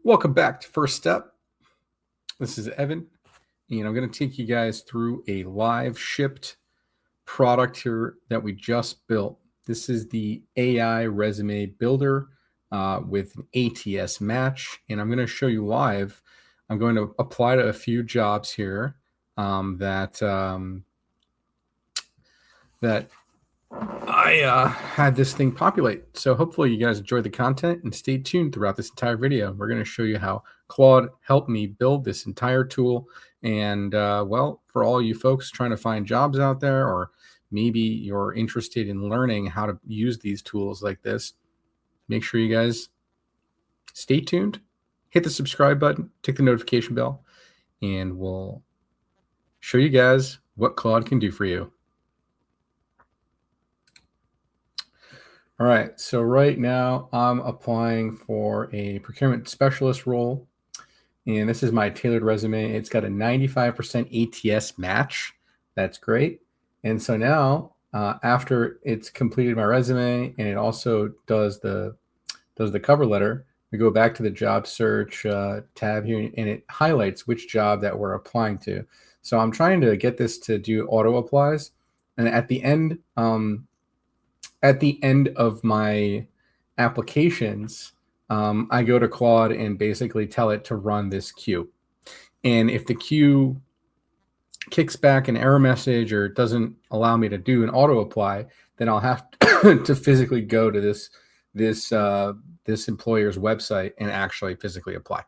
Welcome back to First Step. This is Evan, and I'm going to take you guys through a live shipped product here that we just built. This is the AI resume builder with an ATS match, and I'm going to show you live. I'm going to apply to a few jobs here that I had this thing populate. So hopefully you guys enjoyed the content and stay tuned throughout this entire video. We're going to show you how Claude helped me build this entire tool. And well, for all you folks trying to find jobs out there, or maybe you're interested in learning how to use these tools like this, make sure you guys stay tuned, hit the subscribe button, tick the notification bell, and we'll show you guys what Claude can do for you. All right, so right now I'm applying for a procurement specialist role, and this is my tailored resume. It's got a 95% ATS match. That's great. And so now, after it's completed my resume and it also does the cover letter, we go back to the job search tab here, and it highlights which job that we're applying to. So I'm trying to get this to do auto applies, and at the end of my applications, I go to Claude and basically tell it to run this queue. And if the queue kicks back an error message or doesn't allow me to do an auto apply, then I'll have to physically go to this employer's website and actually physically apply.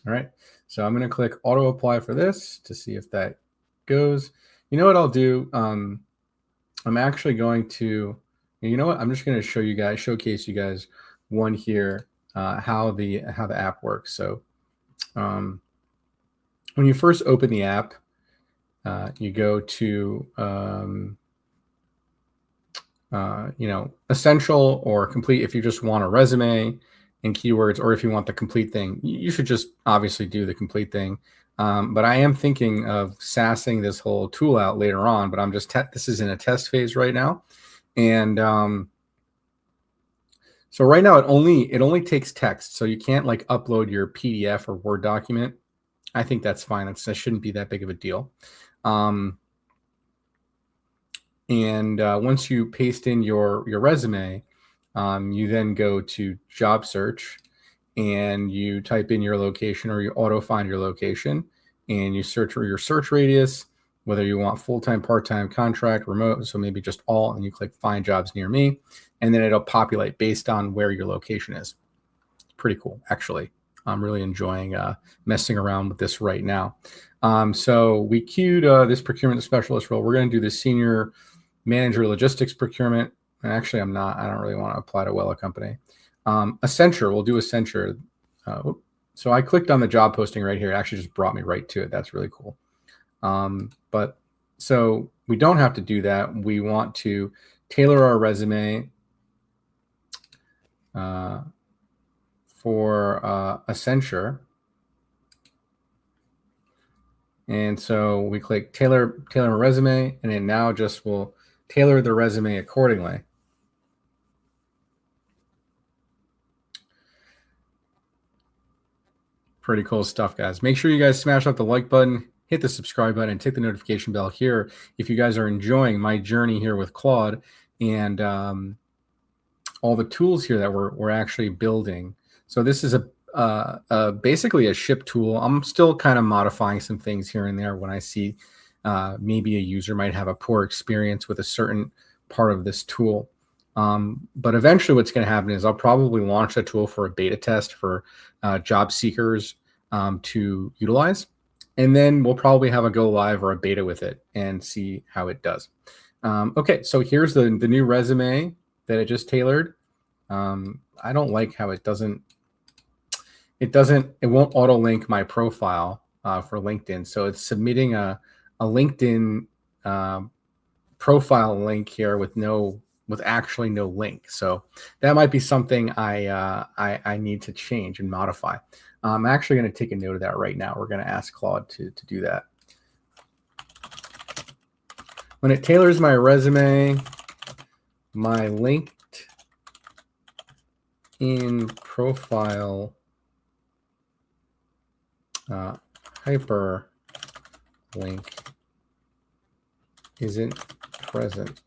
All right, so I'm going to click auto apply for this to see if that goes. You know what I'll do? I'm actually going to, you know what? I'm just going to showcase you guys one here, how the app works. So when you first open the app, you go to essential or complete. If you just want a resume and keywords, or if you want the complete thing, you should just obviously do the complete thing. But I am thinking of sassing this whole tool out later on, but this is in a test phase right now. And so right now it only takes text, so you can't like upload your PDF or Word document. I think that's fine. That shouldn't be that big of a deal. Once you paste in your resume, you then go to job search and you type in your location, or you auto find your location, and you search for your search radius, whether you want full-time, part-time, contract, remote, so maybe just all, and you click find jobs near me, and then it'll populate based on where your location is. It's pretty cool, actually. I'm really enjoying messing around with this right now. So we queued this procurement specialist role. We're going to do the senior manager logistics procurement. And actually, I don't really want to apply to Wella Company. Accenture, we'll do Accenture. So I clicked on the job posting right here. It actually just brought me right to it. That's really cool. But so we don't have to do that. We want to tailor our resume for Accenture. And so we click tailor resume, and it now just will tailor the resume accordingly. Pretty cool stuff, guys. Make sure you guys smash up the like button, hit the subscribe button, and tick the notification bell here if you guys are enjoying my journey here with Claude and all the tools here that we're actually building. So this is basically a ship tool. I'm still kind of modifying some things here and there when I see maybe a user might have a poor experience with a certain part of this tool. But eventually what's going to happen is I'll probably launch a tool for a beta test for job seekers to utilize. And then we'll probably have a go live or a beta with it and see how it does. Okay, so here's the new resume that it just tailored. I don't like how it won't auto link my profile for LinkedIn. So it's submitting a LinkedIn profile link here with actually no link. So that might be something I need to change and modify. I'm actually going to take a note of that right now. We're going to ask Claude to do that. When it tailors my resume, my LinkedIn profile hyperlink isn't present.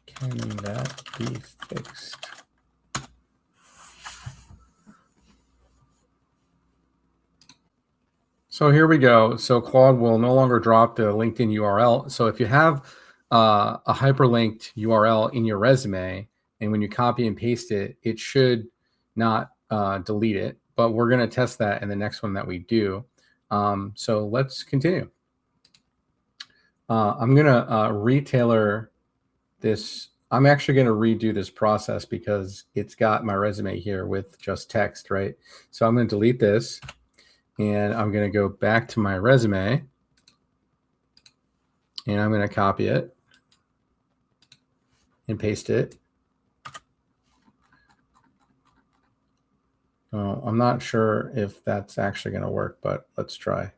Can that be fixed? So here we go. So Claude will no longer drop the LinkedIn URL. So if you have a hyperlinked URL in your resume, and when you copy and paste it, it should not delete it. But we're going to test that in the next one that we do. So let's continue. I'm going to retailor this. I'm actually going to redo this process because it's got my resume here with just text, right? So I'm going to delete this. And I'm going to go back to my resume, and I'm going to copy it and paste it. Oh, I'm not sure if that's actually going to work, but let's try.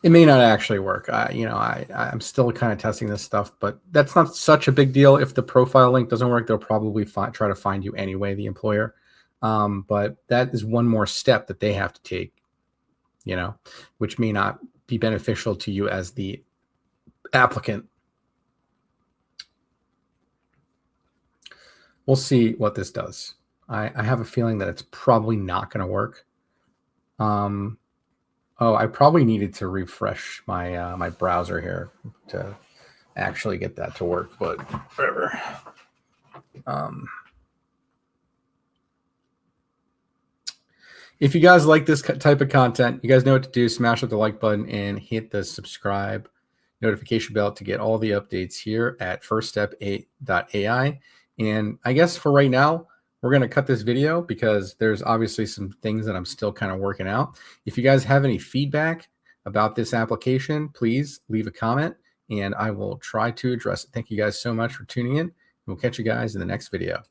It may not actually work. I'm still kind of testing this stuff, but that's not such a big deal. If the profile link doesn't work, they'll probably try to find you anyway, the employer. But that is one more step that they have to take, which may not be beneficial to you as the applicant. We'll see what this does. I have a feeling that it's probably not going to work. I probably needed to refresh my my browser here to actually get that to work, but whatever. If you guys like this type of content, you guys know what to do. Smash up the like button and hit the subscribe notification bell to get all the updates here at firststep8.ai. And I guess for right now, we're going to cut this video because there's obviously some things that I'm still kind of working out. If you guys have any feedback about this application, please leave a comment and I will try to address it. Thank you guys so much for tuning in. We'll catch you guys in the next video.